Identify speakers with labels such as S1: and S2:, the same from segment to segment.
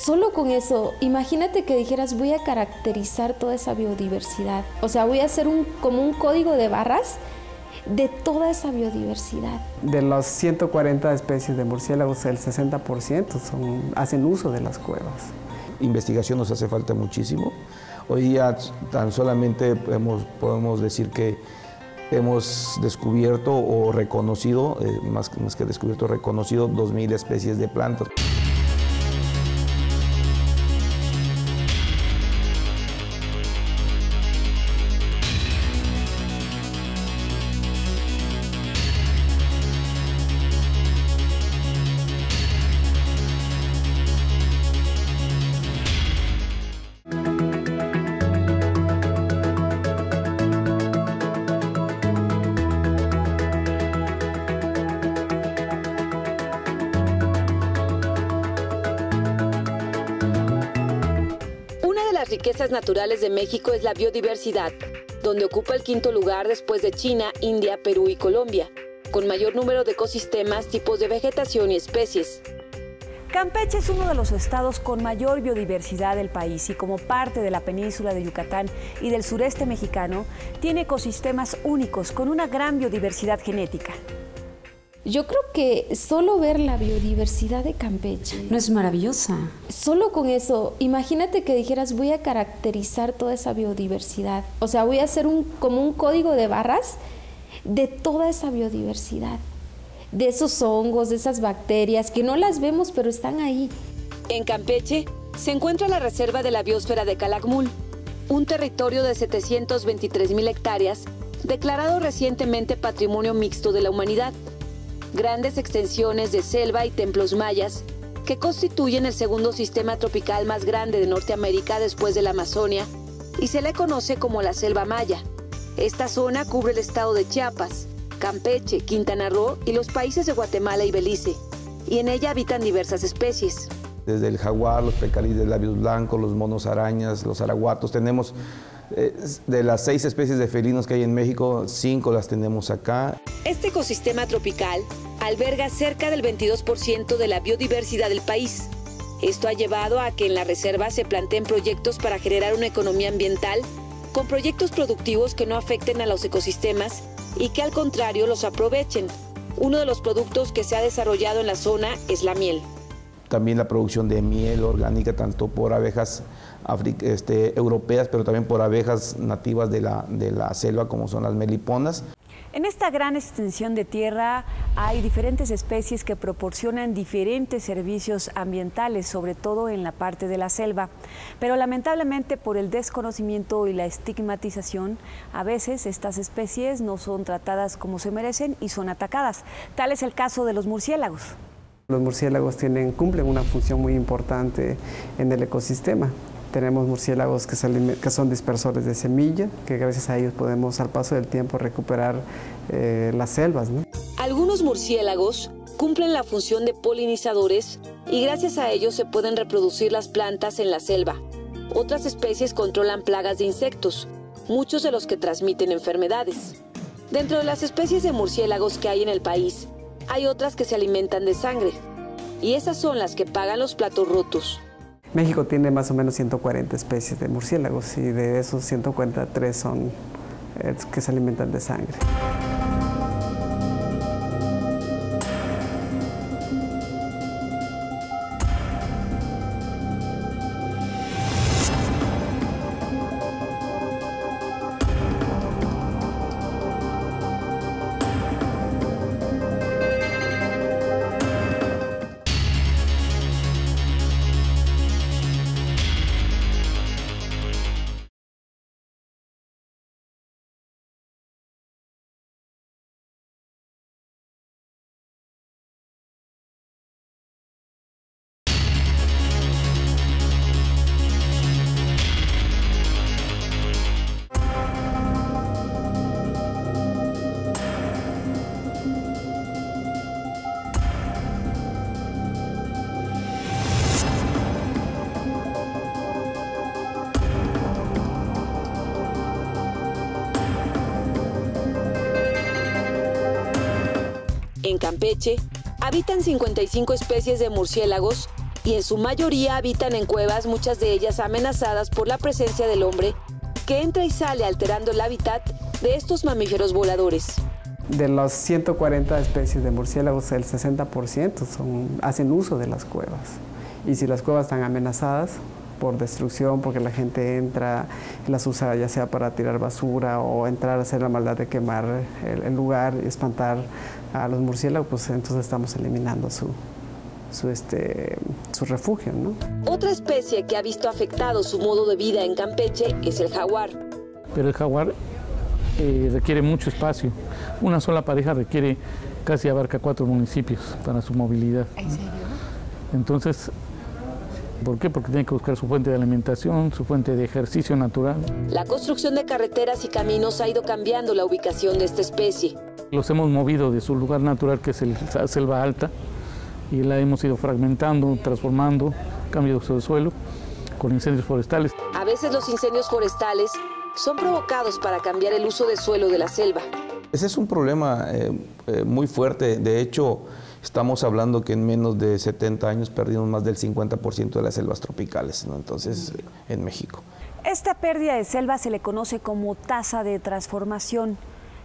S1: Solo con eso, imagínate que dijeras, voy a caracterizar toda esa biodiversidad. O sea, voy a hacer como un código de barras de toda esa biodiversidad.
S2: De las 140 especies de murciélagos, el 60% hacen uso de las cuevas.
S3: Investigación nos hace falta muchísimo. Hoy día tan solamente podemos decir que hemos descubierto o reconocido, más que descubierto, reconocido 2.000 especies de plantas.
S4: Las riquezas naturales de México es la biodiversidad, donde ocupa el quinto lugar después de China, India, Perú y Colombia, con mayor número de ecosistemas, tipos de vegetación y especies.
S5: Campeche es uno de los estados con mayor biodiversidad del país y como parte de la península de Yucatán y del sureste mexicano, tiene ecosistemas únicos con una gran biodiversidad genética.
S1: Yo creo que solo ver la biodiversidad de Campeche...
S6: ¿No es maravillosa?
S1: Solo con eso, imagínate que dijeras, voy a caracterizar toda esa biodiversidad. O sea, voy a hacer como un código de barras de toda esa biodiversidad. De esos hongos, de esas bacterias, que no las vemos, pero están ahí.
S4: En Campeche se encuentra la Reserva de la Biosfera de Calakmul, un territorio de 723,000 hectáreas, declarado recientemente Patrimonio Mixto de la Humanidad. Grandes extensiones de selva y templos mayas que constituyen el segundo sistema tropical más grande de Norteamérica después de la Amazonia y se le conoce como la Selva Maya. Esta zona cubre el estado de Chiapas, Campeche, Quintana Roo y los países de Guatemala y Belice, y en ella habitan diversas especies.
S3: Desde el jaguar, los pecaríes de labios blancos, los monos arañas, los araguatos, tenemos de las 6 especies de felinos que hay en México, 5 las tenemos acá.
S4: Este ecosistema tropical alberga cerca del 22% de la biodiversidad del país. Esto ha llevado a que en la reserva se planteen proyectos para generar una economía ambiental con proyectos productivos que no afecten a los ecosistemas y que al contrario los aprovechen. Uno de los productos que se ha desarrollado en la zona es la miel.
S3: También la producción de miel orgánica, tanto por abejas europeas, pero también por abejas nativas de la selva, como son las meliponas.
S5: En esta gran extensión de tierra hay diferentes especies que proporcionan diferentes servicios ambientales, sobre todo en la parte de la selva. Pero lamentablemente por el desconocimiento y la estigmatización, a veces estas especies no son tratadas como se merecen y son atacadas. Tal es el caso de los murciélagos.
S2: Los murciélagos cumplen una función muy importante en el ecosistema. Tenemos murciélagos que son dispersores de semilla, que gracias a ellos podemos al paso del tiempo recuperar las selvas, ¿no?
S4: Algunos murciélagos cumplen la función de polinizadores y gracias a ellos se pueden reproducir las plantas en la selva. Otras especies controlan plagas de insectos, muchos de los que transmiten enfermedades. Dentro de las especies de murciélagos que hay en el país, hay otras que se alimentan de sangre, y esas son las que pagan los platos rotos.
S2: México tiene más o menos 140 especies de murciélagos y de esos 143 son que se alimentan de sangre. En Campeche habitan 55 especies de murciélagos
S4: y en su mayoría habitan en cuevas, muchas de ellas amenazadas por la presencia del hombre, que entra y sale alterando el hábitat de estos mamíferos voladores.
S2: De las 140 especies de murciélagos, el 60% hacen uso de las cuevas. Y si las cuevas están amenazadas por destrucción, porque la gente entra y las usa ya sea para tirar basura o entrar a hacer la maldad de quemar el lugar y espantar a los murciélagos, pues entonces estamos eliminando su refugio, ¿no?
S4: Otra especie que ha visto afectado su modo de vida en Campeche es el jaguar.
S6: Pero el jaguar requiere mucho espacio. Una sola pareja requiere casi abarca 4 municipios para su movilidad.
S1: ¿En serio?
S6: Entonces, ¿por qué? Porque tiene que buscar su fuente de alimentación, su fuente de ejercicio natural.
S4: La construcción de carreteras y caminos ha ido cambiando la ubicación de esta especie.
S6: Los hemos movido de su lugar natural, que es la selva alta, y la hemos ido fragmentando, transformando, cambio de uso de suelo, con incendios forestales.
S4: A veces los incendios forestales son provocados para cambiar el uso de suelo de la selva.
S3: Ese es un problema muy fuerte. De hecho, estamos hablando que en menos de 70 años perdimos más del 50% de las selvas tropicales, ¿no? Entonces, en México.
S5: Esta pérdida de selva se le conoce como tasa de transformación.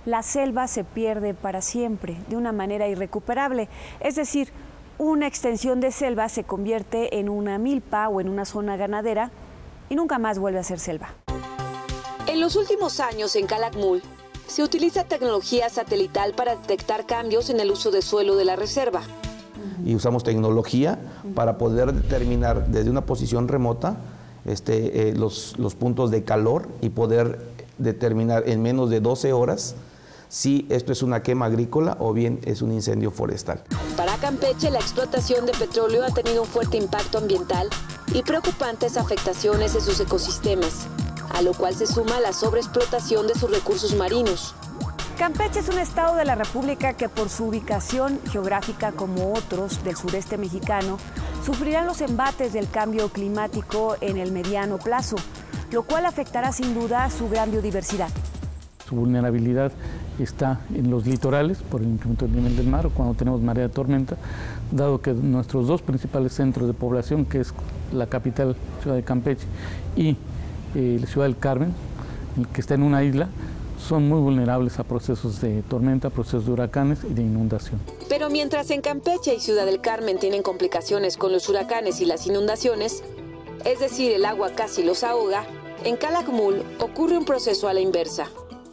S5: La selva se pierde para siempre, de una manera irrecuperable. Es decir, una extensión de selva se convierte en una milpa o en una zona ganadera y nunca más vuelve a ser selva.
S4: En los últimos años en Calakmul se utiliza tecnología satelital para detectar cambios en el uso de suelo de la reserva.
S3: Y usamos tecnología para poder determinar desde una posición remota los puntos de calor y poder determinar en menos de 12 horas si esto es una quema agrícola o bien es un incendio forestal.
S4: Para Campeche, la explotación de petróleo ha tenido un fuerte impacto ambiental y preocupantes afectaciones en sus ecosistemas, a lo cual se suma la sobreexplotación de sus recursos marinos.
S5: Campeche es un estado de la República que por su ubicación geográfica como otros del sureste mexicano, sufrirán los embates del cambio climático en el mediano plazo, lo cual afectará sin duda su gran biodiversidad.
S6: Su vulnerabilidad está en los litorales por el incremento del nivel del mar o cuando tenemos marea de tormenta, dado que nuestros 2 principales centros de población, que es la capital, ciudad de Campeche, y la ciudad del Carmen, que está en una isla, son muy vulnerables a procesos de tormenta, procesos de huracanes y de inundación.
S4: Pero mientras en Campeche y Ciudad del Carmen tienen complicaciones con los huracanes y las inundaciones, es decir, el agua casi los ahoga, en Calakmul ocurre un proceso a la inversa.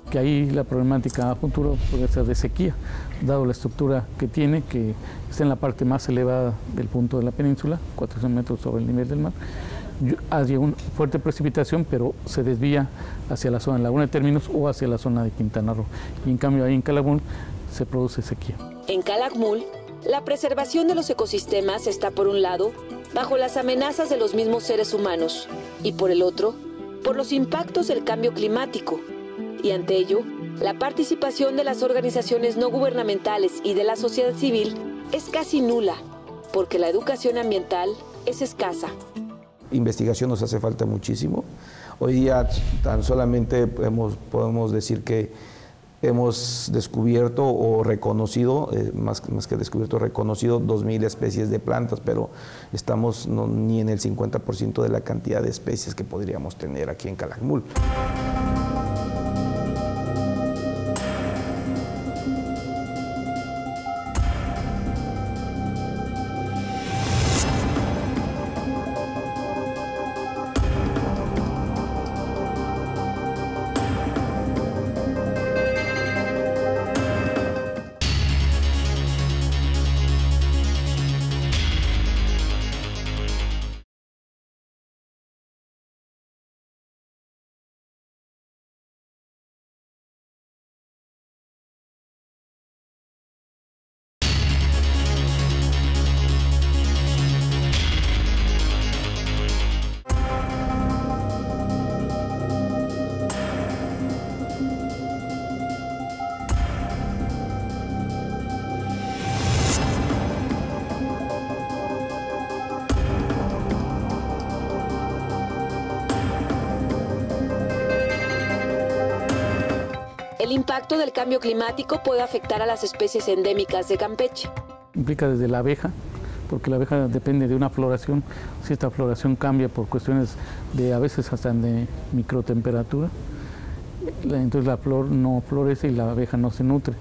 S6: Que ahí la problemática a futuro puede ser de sequía, dado la estructura que tiene, que está en la parte más elevada del punto de la península, 400 metros sobre el nivel del mar. Hay una fuerte precipitación, pero se desvía hacia la zona de Laguna de Términos o hacia la zona de Quintana Roo. Y en cambio ahí en Calakmul se produce sequía.
S4: En Calakmul, la preservación de los ecosistemas está por un lado bajo las amenazas de los mismos seres humanos y por el otro, por los impactos del cambio climático. Y ante ello, la participación de las organizaciones no gubernamentales y de la sociedad civil es casi nula, porque la educación ambiental es escasa.
S3: Investigación nos hace falta muchísimo. Hoy día tan solamente podemos decir que hemos descubierto o reconocido, más que descubierto, reconocido 2.000 especies de plantas, pero estamos ni en el 50% de la cantidad de especies que podríamos tener aquí en Calakmul.
S4: El impacto del cambio climático puede afectar a las especies endémicas de Campeche.
S6: Implica desde la abeja, porque la abeja depende de una floración. Si esta floración cambia por cuestiones de a veces hasta de microtemperatura, entonces la flor no florece y la abeja no se nutre,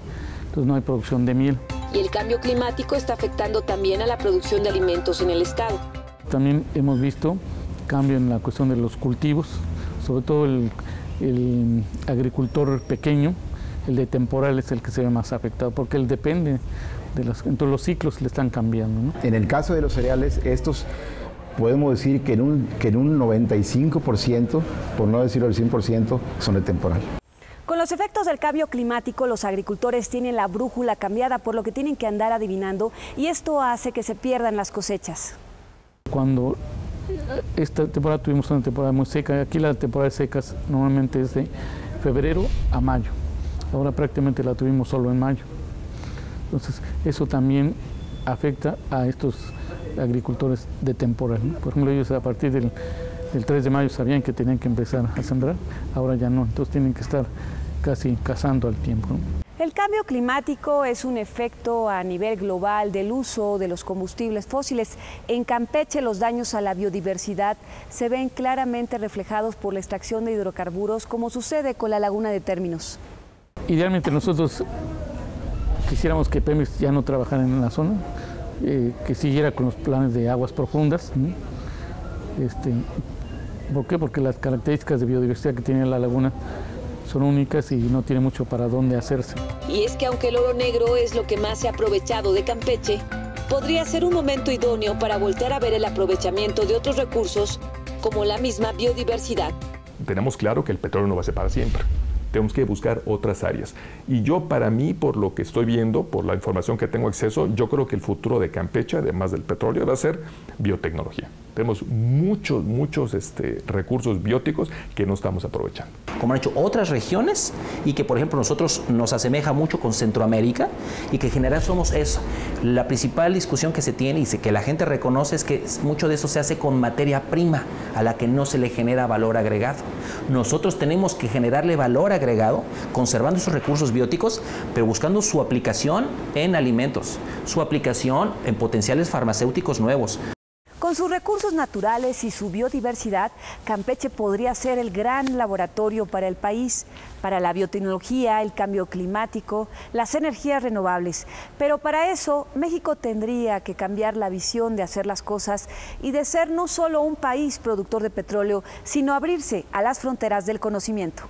S6: entonces no hay producción de miel.
S4: Y el cambio climático está afectando también a la producción de alimentos en el estado.
S6: También hemos visto cambio en la cuestión de los cultivos, sobre todo el agricultor pequeño, el de temporal es el que se ve más afectado, porque él depende de entonces los ciclos le están cambiando, ¿no?
S7: En el caso de los cereales, estos podemos decir que en un 95%, por no decirlo el 100%, son de temporal.
S5: Con los efectos del cambio climático, los agricultores tienen la brújula cambiada, por lo que tienen que andar adivinando, y esto hace que se pierdan las cosechas.
S6: Cuando esta temporada tuvimos una temporada muy seca, aquí la temporada de secas normalmente es de febrero a mayo, ahora prácticamente la tuvimos solo en mayo. Entonces eso también afecta a estos agricultores de temporal, ¿no? Por ejemplo, ellos a partir del 3 de mayo sabían que tenían que empezar a sembrar, ahora ya no, entonces tienen que estar casi cazando al tiempo, ¿no?
S5: El cambio climático es un efecto a nivel global del uso de los combustibles fósiles. En Campeche los daños a la biodiversidad se ven claramente reflejados por la extracción de hidrocarburos, como sucede con la laguna de Términos. Idealmente nosotros quisiéramos que Pemex ya no trabajara en la zona, que siguiera con los planes de aguas profundas, ¿no? ¿Por qué? Porque las características de biodiversidad que tiene la laguna son únicas y no tiene mucho para dónde hacerse.
S4: Y es que aunque el oro negro es lo que más se ha aprovechado de Campeche, podría ser un momento idóneo para voltear a ver el aprovechamiento de otros recursos, como la misma biodiversidad.
S8: Tenemos claro que el petróleo no va a ser para siempre. Tenemos que buscar otras áreas. Y yo, para mí, por lo que estoy viendo, por la información que tengo acceso, yo creo que el futuro de Campeche, además del petróleo, va a ser biotecnología. Tenemos muchos recursos bióticos que no estamos aprovechando.
S9: Como han hecho otras regiones y que, por ejemplo, nosotros nos asemeja mucho con Centroamérica y que en general somos eso. La principal discusión que se tiene y que la gente reconoce es que mucho de eso se hace con materia prima a la que no se le genera valor agregado. Nosotros tenemos que generarle valor agregado conservando esos recursos bióticos, pero buscando su aplicación en alimentos, su aplicación en potenciales farmacéuticos nuevos.
S5: Con sus recursos naturales y su biodiversidad, Campeche podría ser el gran laboratorio para el país, para la biotecnología, el cambio climático, las energías renovables. Pero para eso, México tendría que cambiar la visión de hacer las cosas y de ser no solo un país productor de petróleo, sino abrirse a las fronteras del conocimiento.